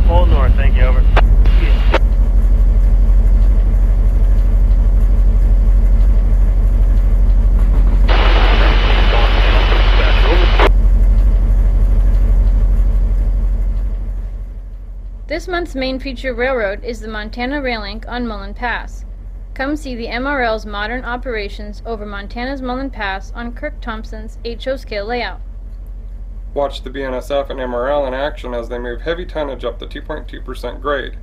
pull north, thank you, over. This month's main feature railroad is the Montana Rail Link on Mullan Pass. Come see the MRL's modern operations over Montana's Mullan Pass on Kirk Thompson's HO scale layout. Watch the BNSF and MRL in action as they move heavy tonnage up the 2.2% grade.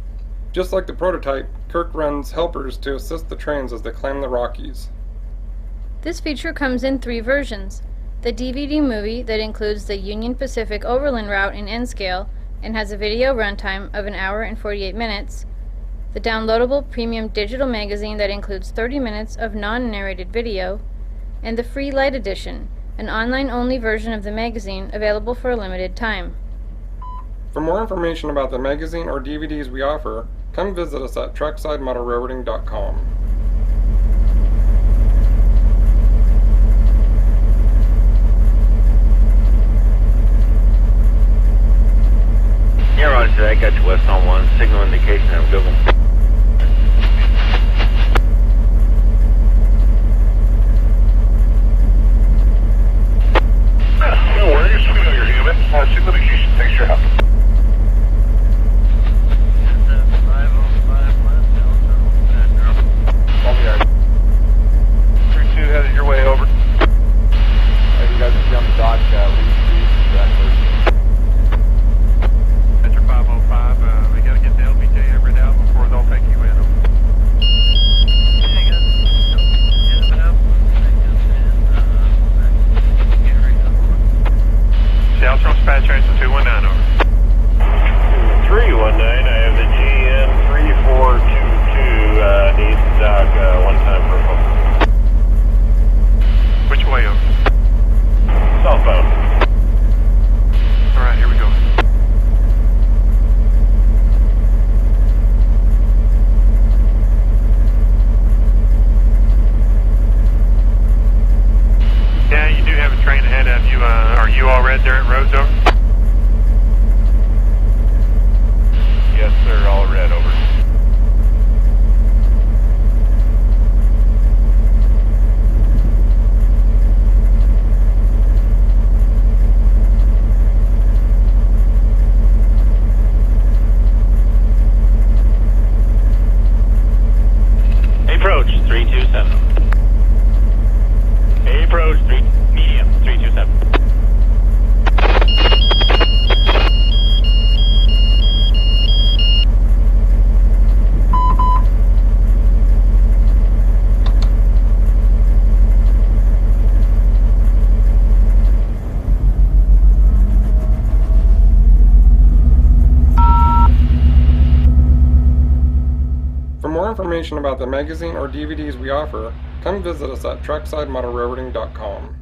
Just like the prototype, Kirk runs helpers to assist the trains as they climb the Rockies. This feature comes in 3 versions. The DVD movie that includes the Union Pacific Overland route in N-scale and has a video runtime of 1 hour and 48 minutes, the downloadable premium digital magazine that includes 30 minutes of non-narrated video, and the free light edition, an online-only version of the magazine available for a limited time. For more information about the magazine or DVDs we offer, come visit us at TrackSideMotorRailroading.com. Yeah, Roger, I got you west on 1, signal indication, I'm good one. No worries, we know you're human. Signal indication, thanks for your help. Crew 2 headed your way, over. Hey, you guys are on the dock, Metro 505, we gotta get the LBJ Everett out before they'll take you in. South from Dispatch Tracer 219, over. 319, I have the GN 3422, needs dock, one time for phone. Which way, over? Southbound. Alright, here we go. Yeah, you do have a train ahead of you. Are you all red dirt roads, over? Yes, sir, all red, over. Approach 327. Approach 3 medium 327. For more information about the magazine or DVDs we offer, come visit us at TrackSideMotorRailroading.com.